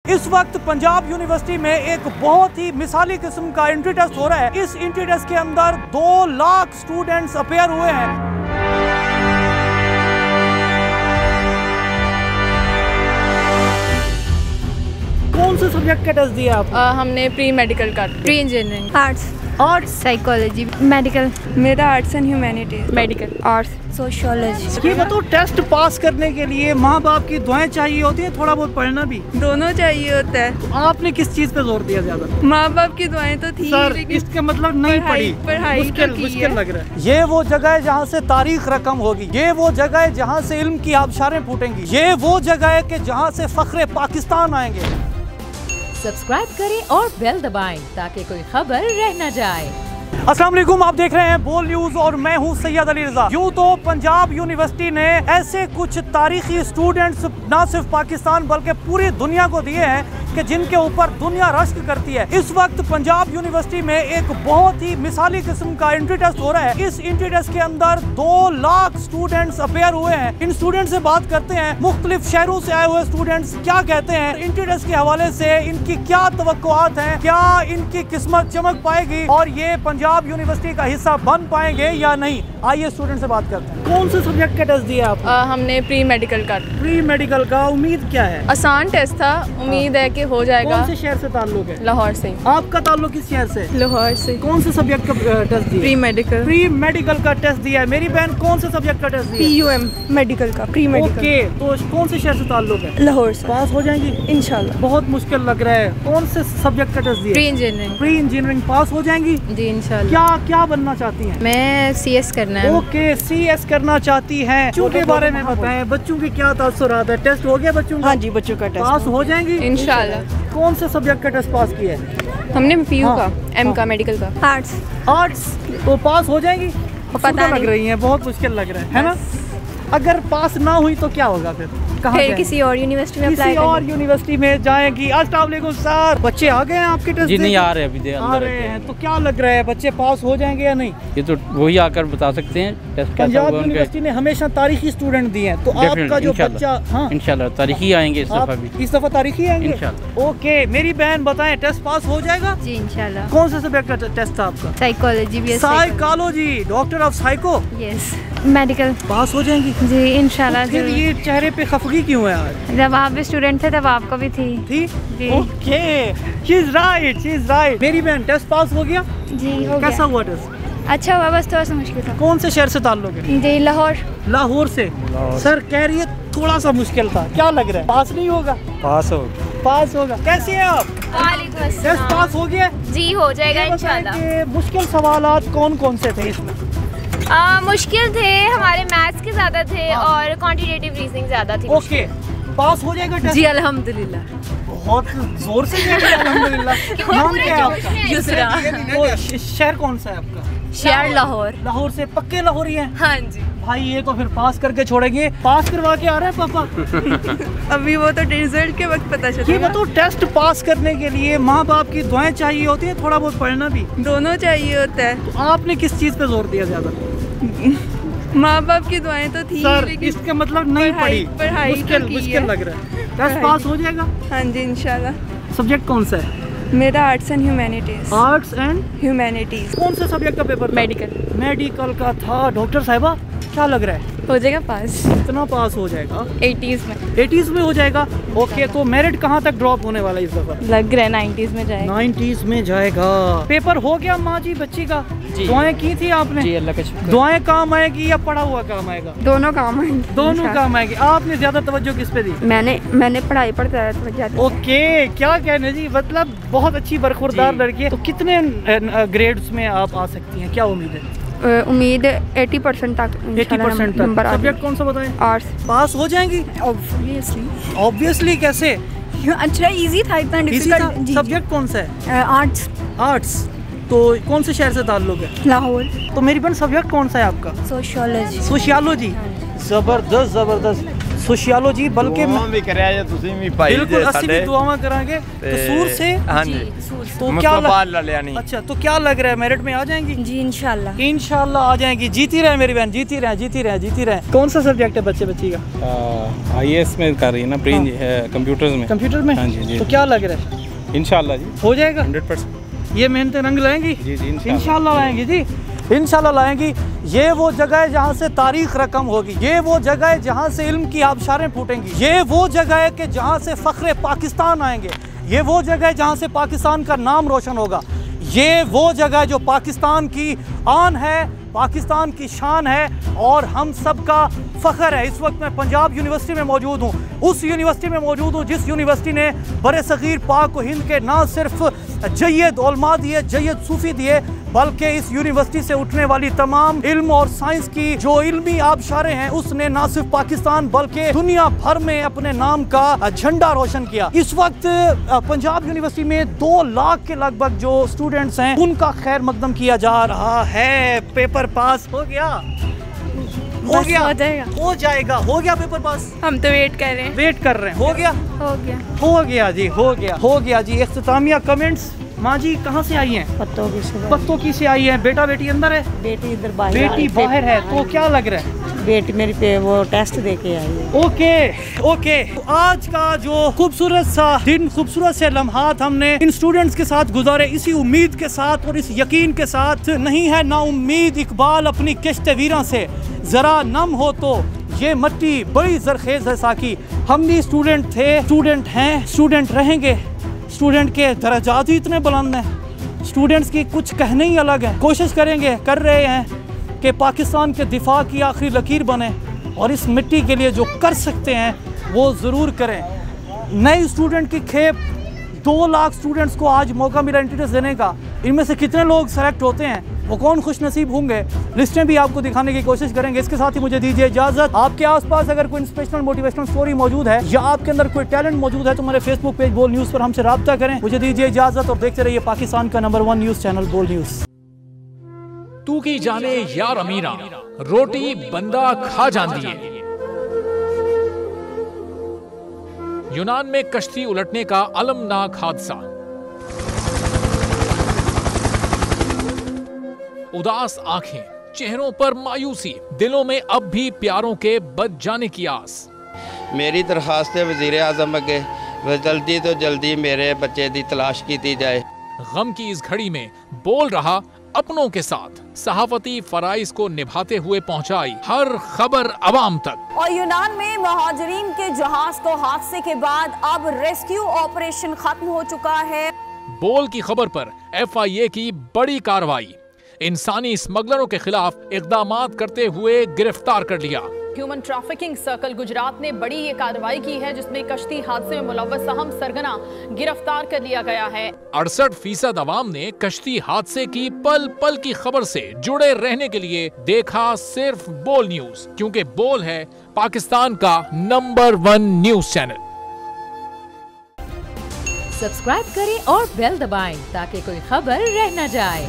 इस वक्त पंजाब यूनिवर्सिटी में एक बहुत ही मिसाली किस्म का एंट्री टेस्ट हो रहा है। इस एंट्री टेस्ट के अंदर 2 लाख स्टूडेंट्स अपेयर हुए हैं। कौन से सब्जेक्ट का टेस्ट दिया आप? हमने प्री मेडिकल का, pre engineering, arts, psychology, medical. मेरा arts and humanities, medical, arts, sociology. ये बताओ, टेस्ट पास करने के लिए माँ बाप की दुआएं चाहिए होती है, थोड़ा बहुत पढ़ना भी दोनों चाहिए होता है। आपने किस चीज पे जोर दिया ज्यादा? माँ बाप की दुआएं तो थी, सर, लेकिन इसका मतलब नहीं पढ़ी, पढ़ाई मुश्किल लग रहा है। ये वो जगह है जहाँ से तारीख रकम होगी, ये वो जगह है जहाँ से इल्म की आबशारें फूटेंगी, ये वो जगह है कि जहाँ से फख्रे पाकिस्तान आएंगे। सब्सक्राइब करें और बेल दबाएं ताकि कोई खबर रह न जाए। अस्सलाम वालेकुम, आप देख रहे हैं बोल न्यूज और मैं हूं सैयद अली रजा। यूं तो पंजाब यूनिवर्सिटी ने ऐसे कुछ तारीखी स्टूडेंट्स ना सिर्फ पाकिस्तान बल्कि पूरी दुनिया को दिए हैं कि जिनके ऊपर दुनिया रश्क करती है। इस वक्त पंजाब यूनिवर्सिटी में एक बहुत ही मिसाली किस्म का एंट्री टेस्ट हो रहा है। इस एंट्री टेस्ट के अंदर 2 लाख स्टूडेंट्स अपेयर हुए हैं। इन स्टूडेंट्स से बात करते हैं, मुख्तलिफ शहरों से आए हुए स्टूडेंट्स क्या कहते हैं एंट्री टेस्ट के हवाले से, इनकी क्या तवक्कुआत हैं, क्या इनकी किस्मत चमक पाएगी और ये पंजाब यूनिवर्सिटी का हिस्सा बन पाएंगे या नहीं। आइए स्टूडेंट से बात करते हैं। कौन से सब्जेक्ट का टेस्ट दिया आप? हमने प्री मेडिकल का। प्री मेडिकल का उम्मीद क्या है? आसान टेस्ट था, उम्मीद है कि हो जाएगा। कौन से शहर से ताल्लुक है? लाहौर से। आपका ताल्लुक किस शहर से? लाहौर से। कौन से सब्जेक्ट का टेस्ट दिया? Pre medical. प्री मेडिकल का टेस्ट दिया है। मेरी बहन कौन से सब्जेक्ट का टेस्ट दिया? PUM मेडिकल का, प्री मेडिकल। ओके, तो कौन से शहर से ताल्लुक है? लाहौर से। पास हो जाएंगी इंशाल्लाह। बहुत मुश्किल लग रहा है। कौन से सब्जेक्ट का टेस्ट दिया? Pre engineering. Pre engineering pass हो जाएंगी जी इंशाल्लाह। क्या क्या बनना चाहती हैं? मैं CS करना है। ओके, CS करना चाहती हैं। बच्चों के बारे में बताएं, बच्चों के क्या तासुरात है? टेस्ट हो गया बच्चों का? हाँ जी, बच्चों का टेस्ट पास हो जाएंगी इंशाल्लाह। कौन से सब्जेक्ट का टेस्ट पास किया है? हमने PU हाँ, का, M का, मेडिकल का। आर्ट्स तो पास हो जाएंगी? पता लग नहीं। रही है, बहुत मुश्किल लग रहा है ना? अगर पास ना हुई तो क्या होगा फिर? कहाँ फिर जाएंगी? किसी और यूनिवर्सिटी में किसी अप्लाई और यूनिवर्सिटी में जाएंगी। अस्सलाम वालेकुम सर, बच्चे आ गए हैं आपके टेस्ट? जी नहीं, आ रहे हैं अभी आ रहे हैं। तो क्या लग रहा है, बच्चे पास हो जाएंगे या नहीं? ये तो वही आकर बता सकते हैं टेस्ट कैसा पंजाब हुआ यूनिवर्सिटी ने हमेशा तारीखी स्टूडेंट दिए हैं, तो आपका जो बच्चा, हाँ इंशाल्लाह तारीखी आएंगे इस दफा भी। इस दफा तारीखी आएंगे इंशाल्लाह। ओके, मेरी बहन बताएं, टेस्ट पास हो जाएगा? जी इंशाल्लाह। कौन से सब्जेक्ट का टेस्ट था आपका? साइकोलॉजी भी है। Psychology, doctor of psycho. Yes, medical. Pass हो जाएंगी जी इंशाल्लाह। फिर ये चेहरे पे खफगी क्यों है आज? जब आप भी स्टूडेंट थे तब आपको भी थी। जी। Okay, she is right. मेरी बहन टेस्ट पास हो गया? जी हो कैसा गया। हुआ टेस्ट? अच्छा हुआ, बस थोड़ा सा मुश्किल था। कौन से शहर से ताल्लुक है? जी लाहौर। लाहौर से। सर कह रही है थोड़ा सा मुश्किल था, क्या लग रहा है पास नहीं होगा? पास होगा। कैसे हैं आप? टेस्ट पास हो गया? जी हो जाएगा ये बताएं इंशाल्लाह। कि मुश्किल सवालात कौन कौन से थे इसमें? मुश्किल थे, हमारे मैथ्स के ज़्यादा थे और क्वांटिटेटिव रीजनिंग ज़्यादा थी। ओके, पास हो जाएगा टेस्ट? जी अल्हम्दुलिल्लाह। बहुत जोर से कह रही हैं, अल्हम्दुलिल्लाह। नाम क्या है आपका? युसरा। शहर कौन सा है आपका? शहर लाहौर। लाहौर से पक्के लाहौरी हैं? हाँ जी। भाई ये तो फिर पास करके छोड़ेंगे। पास करवा के आ रहे हैं पापा? अभी वो तो रिजल्ट के वक्त पता ये चलेगा। बताओ, टेस्ट पास करने के लिए माँ बाप की दुआएं चाहिए होती हैं, थोड़ा बहुत पढ़ना भी दोनों चाहिए होता है। तो आपने किस चीज पे जोर दिया ज्यादा? माँ बाप की दुआएं तो थी, सर, लेकिन इसका मतलब नहीं पढ़ी, पढ़ाई तो की मुश्किल है। लग रहा है। टेस्ट पास हो जाएगा? हाँ जी इंशाल्लाह। सब्जेक्ट कौन सा है? मेरा arts and humanities. Arts and humanities. कौन से सब्जेक्ट का पेपर था? मेडिकल। मेडिकल का था। डॉक्टर साहिबा क्या लग रहा है, हो जाएगा पास। कितना पास हो जाएगा? 80s में 80s में हो जाएगा। ओके, तो मेरिट कहाँ तक ड्रॉप होने वाला है इस दफा? लग रहा है 90s में जाएगा। 90s में जाएगा। पेपर हो गया माँ जी बच्ची का? जी। दुआएं की थी आपने? जी अल्लाह का शुक्र। दुआएं काम आएगी या पढ़ा हुआ काम आएगा? दोनों काम आएंगे। दोनों काम आएगी। आपने ज्यादा तवज्जो किस पे दी? मैंने पढ़ाई पर ज़्यादा। ओके, क्या कहने जी, मतलब बहुत अच्छी बरखुरदार लड़की है। तो कितने ग्रेड्स में आप आ सकती हैं, क्या उम्मीद है? उम्मीद 80% तक 80% तक। नंबर आ सब्जेक्ट कौन सा बताएं? आर्ट्स। पास हो जाएंगी? ऑब्वियसली कैसे? अच्छा इजी था, इतना डिफिकल्ट। सब्जेक्ट कौन सा है? आर्ट्स। आर्ट्स। तो कौन से शहर से ताल्लुक है? लाहौर। तो मेरी बहन सब्जेक्ट कौन सा है आपका? सोशियोलॉजी। सोशियोलॉजी। जबरदस्त। सोशियोलॉजी बल्कि भी कराया या तुसी भी भाई बिल्कुल असि भी दुआवां करांगे कसूर से। हाँ जी तो क्या अच्छा तो क्या लग रहा है मेरिट में आ जाएंगी? जी इंशाल्लाह इंशाल्लाह आ जाएंगी। जीती रहे मेरी बहन, जीती रहे। कौन सा सब्जेक्ट है बच्ची का? IAS में कर रही है ना, कंप्यूटर में। हाँ जी। तो क्या लग रहा है? इंशाल्लाह जी हो जाएगा 100%। ये मेहनत रंग लाएंगी? जी इंशाल्लाह लाएंगी जी, इंशाल्लाह लाएंगी। ये वो जगह है जहाँ से तारीख रकम होगी, ये वो जगह है जहाँ से इल्म की आबशारें फूटेंगी, ये वो जगह है कि जहाँ से फ़ख्र पाकिस्तान आएंगे, ये वो जगह है जहाँ से पाकिस्तान का नाम रोशन होगा, ये वो जगह जो पाकिस्तान की आन है, पाकिस्तान की शान है और हम सब का फ़ख्र है। इस वक्त मैं पंजाब यूनिवर्सिटी में मौजूद हूँ, उस यूनिवर्सिटी में मौजूद हूँ जिस यूनिवर्सिटी ने बरे-सग़ीर पाक व हिंद के ना सिर्फ जय्यद उलमा दिए, जय्यद सूफ़ी दिए, बल्कि इस यूनिवर्सिटी से उठने वाली तमाम इल्म और साइंस की जो इल्मी आबशारें हैं उसने ना सिर्फ पाकिस्तान बल्कि दुनिया भर में अपने नाम का झंडा रोशन किया। इस वक्त पंजाब यूनिवर्सिटी में 2 लाख के लगभग जो स्टूडेंट्स हैं उनका खैर मकदम किया जा रहा है। पेपर पास हो गया? हो जाएगा पेपर पास। हम तो वेट कर रहे हैं। हो गया जी। इख्तितामिया कमेंट्स। माँ जी कहाँ से आई हैं? पत्तों की से आई हैं। बेटा बेटी अंदर है? बेटी इधर बाहर। बेटी बाहर है। तो क्या लग रहा है? बेटी मेरी पे वो टेस्ट दे के आई है। ओके। तो आज का जो खूबसूरत सा दिन, खूबसूरत से लम्हात हमने इन स्टूडेंट्स के साथ गुजारे, इसी उम्मीद के साथ और इस यकीन के साथ नहीं है ना उम्मीद इकबाल अपनी किश्त वीरां से, जरा नम हो तो ये मट्टी बड़ी जरखेज है साकी। हम भी स्टूडेंट थे, स्टूडेंट हैं, स्टूडेंट रहेंगे। स्टूडेंट के दर्जात ही इतने बुलंद हैं, स्टूडेंट्स की कुछ कहने ही अलग है। कोशिश करेंगे, कर रहे हैं कि पाकिस्तान के दिफा की आखिरी लकीर बने और इस मिट्टी के लिए जो कर सकते हैं वो ज़रूर करें। नए स्टूडेंट की खेप 2 लाख स्टूडेंट्स को आज मौका मिला एंट्रेंस देने का। इनमें से कितने लोग सेलेक्ट होते हैं, वो कौन खुश नसीब होंगे, लिस्टें भी आपको दिखाने की कोशिश करेंगे। इसके साथ ही मुझे दीजिए इजाज़त। आपके आसपास अगर कोई इंस्पिरेशनल मोटिवेशनल स्टोरी मौजूद है या आपके अंदर कोई टैलेंट मौजूद है तो हमारे फेसबुक पेज बोल न्यूज़ पर हमसे रब्ता करें। मुझे दीजिए इजाज़त और देखते रहिए पाकिस्तान का नंबर 1 न्यूज़ चैनल बोल न्यूज़। तू की जाने यार अमीरा, रोटी बंदा खा जाती है। यूनान में कश्ती उलटने का अलमनाक हादसा। उदास आंखें, चेहरों पर मायूसी, दिलों में अब भी प्यारों के बच जाने की आस। मेरी दरखास्त है वज़ीर आज़म अगे जल्दी तो जल्दी मेरे बच्चे की तलाश की जाए। गम की इस घड़ी में बोल रहा अपनों के साथ, सहाफती फराइज को निभाते हुए पहुंचाई हर खबर अवाम तक। और यूनान में महाजरीन के जहाज को हादसे के बाद अब रेस्क्यू ऑपरेशन खत्म हो चुका है। बोल की खबर पर FIA की बड़ी कार्रवाई, इंसानी स्मगलरों के खिलाफ इक़दामात करते हुए गिरफ्तार कर लिया। ह्यूमन ट्रैफिकिंग सर्कल गुजरात ने बड़ी ये कार्रवाई की है जिसमें कश्ती हादसे में मुलव्वस अहम सरगना गिरफ्तार कर लिया गया है। 68% अवाम ने कश्ती हादसे की पल पल की खबर से जुड़े रहने के लिए देखा सिर्फ बोल न्यूज, क्योंकि बोल है पाकिस्तान का नंबर 1 न्यूज चैनल। सब्सक्राइब करें और बेल दबाएं ताकि कोई खबर रह न जाए।